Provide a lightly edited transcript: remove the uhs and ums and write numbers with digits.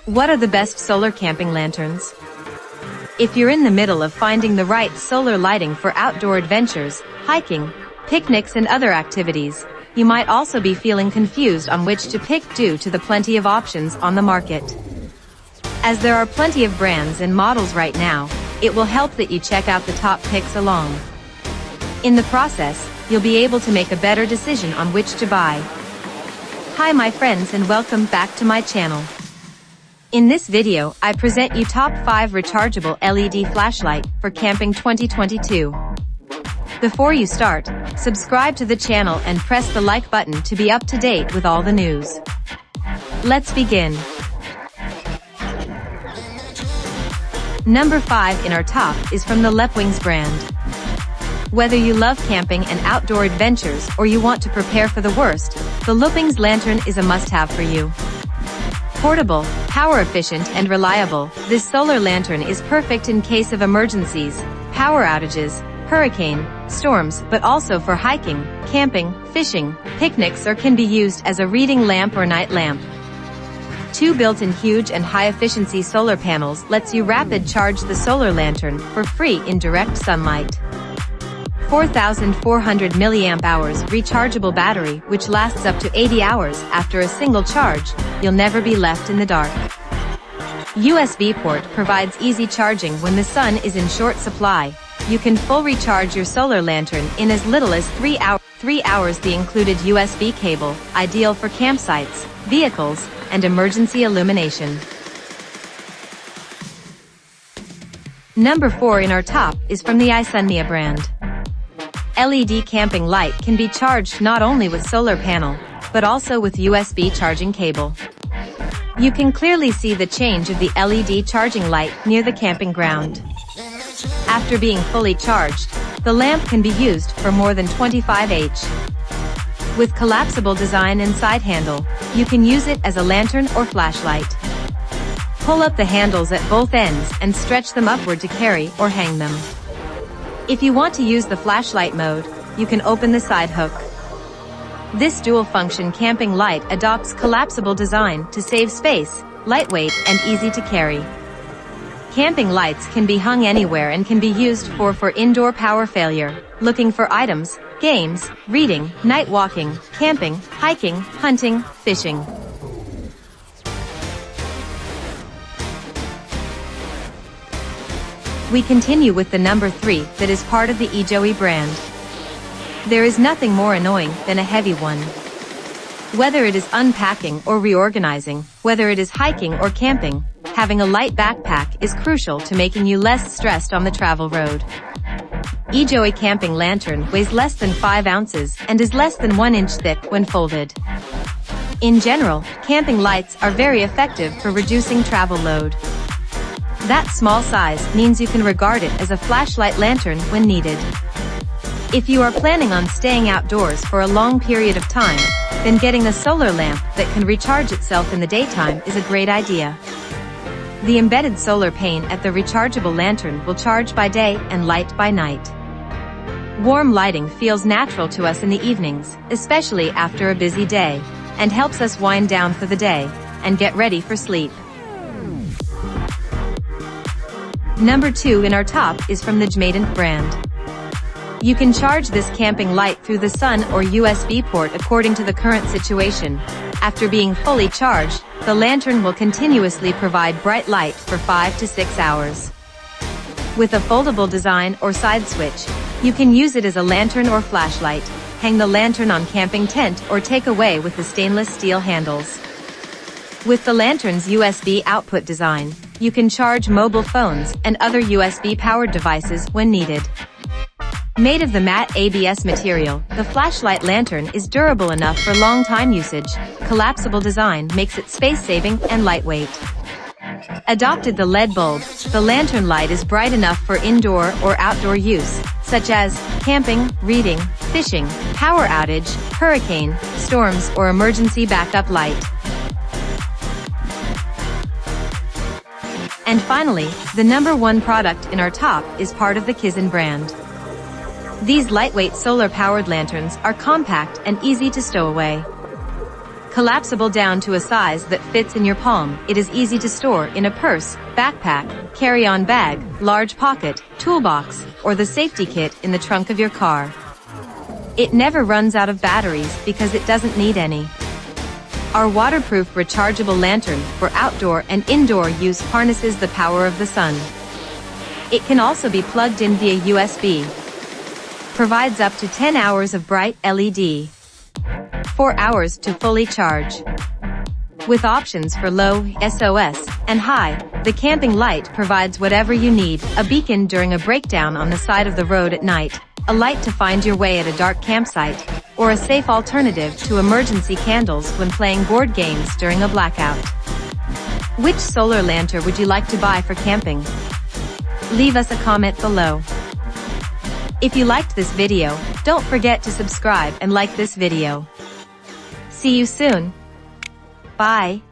What are the best solar camping lanterns? If you're in the middle of finding the right solar lighting for outdoor adventures, hiking, picnics and other activities, you might also be feeling confused on which to pick due to the plenty of options on the market. As there are plenty of brands and models right now, it will help that you check out the top picks along. In the process, you'll be able to make a better decision on which to buy. Hi my friends and welcome back to my channel. In this video, I present you top 5 rechargeable LED flashlight for camping 2022. Before you start, subscribe to the channel and press the like button to be up to date with all the news. Let's begin. Number 5 in our top is from the Lepwings brand. Whether you love camping and outdoor adventures or you want to prepare for the worst, the Lepwings lantern is a must-have for you. Portable, power-efficient and reliable, this solar lantern is perfect in case of emergencies, power outages, hurricane, storms, but also for hiking, camping, fishing, picnics, or can be used as a reading lamp or night lamp. 2 built-in huge and high-efficiency solar panels lets you rapid charge the solar lantern for free in direct sunlight. 4,400 mAh rechargeable battery which lasts up to 80 hours after a single charge, you'll never be left in the dark. USB port provides easy charging when the sun is in short supply. You can full recharge your solar lantern in as little as 3 hours. The included USB cable, ideal for campsites, vehicles, and emergency illumination. Number 4 in our top is from the ISUNMEA brand. LED camping light can be charged not only with solar panel, but also with USB charging cable. You can clearly see the change of the LED charging light near the camping ground. After being fully charged, the lamp can be used for more than 25H. With collapsible design and side handle, you can use it as a lantern or flashlight. Pull up the handles at both ends and stretch them upward to carry or hang them. If you want to use the flashlight mode, you can open the side hook. This dual-function camping light adopts collapsible design to save space, lightweight and easy to carry. Camping lights can be hung anywhere and can be used for indoor power failure, looking for items, games, reading, night walking, camping, hiking, hunting, fishing. We continue with the number 3 that is part of the EGjoey brand. There is nothing more annoying than a heavy one. Whether it is unpacking or reorganizing, whether it is hiking or camping, having a light backpack is crucial to making you less stressed on the travel road. EGjoey camping lantern weighs less than 5 ounces and is less than 1 inch thick when folded. In general, camping lights are very effective for reducing travel load. That small size means you can regard it as a flashlight lantern when needed. If you are planning on staying outdoors for a long period of time, then getting a solar lamp that can recharge itself in the daytime is a great idea. The embedded solar pane at the rechargeable lantern will charge by day and light by night. Warm lighting feels natural to us in the evenings, especially after a busy day, and helps us wind down for the day and get ready for sleep. Number 2 in our top is from the EGjoey brand. You can charge this camping light through the sun or USB port according to the current situation. After being fully charged, the lantern will continuously provide bright light for 5 to 6 hours. With a foldable design or side switch, you can use it as a lantern or flashlight, hang the lantern on camping tent or take away with the stainless steel handles. With the lantern's USB output design, you can charge mobile phones and other USB-powered devices when needed. Made of the matte ABS material, the flashlight lantern is durable enough for long-time usage. Collapsible design makes it space-saving and lightweight. Adopted the LED bulb, the lantern light is bright enough for indoor or outdoor use, such as camping, reading, fishing, power outage, hurricane, storms, or emergency backup light. And finally, the number 1 product in our top is part of the KIZEN brand. These lightweight solar-powered lanterns are compact and easy to stow away. Collapsible down to a size that fits in your palm, it is easy to store in a purse, backpack, carry-on bag, large pocket, toolbox, or the safety kit in the trunk of your car. It never runs out of batteries because it doesn't need any. Our waterproof rechargeable lantern for outdoor and indoor use harnesses the power of the sun. It can also be plugged in via USB. Provides up to 10 hours of bright LED. 4 hours to fully charge. With options for low, SOS, and high, the camping light provides whatever you need: a beacon during a breakdown on the side of the road at night, a light to find your way at a dark campsite, or a safe alternative to emergency candles when playing board games during a blackout. Which solar lantern would you like to buy for camping? Leave us a comment below. If you liked this video, don't forget to subscribe and like this video. See you soon. Bye.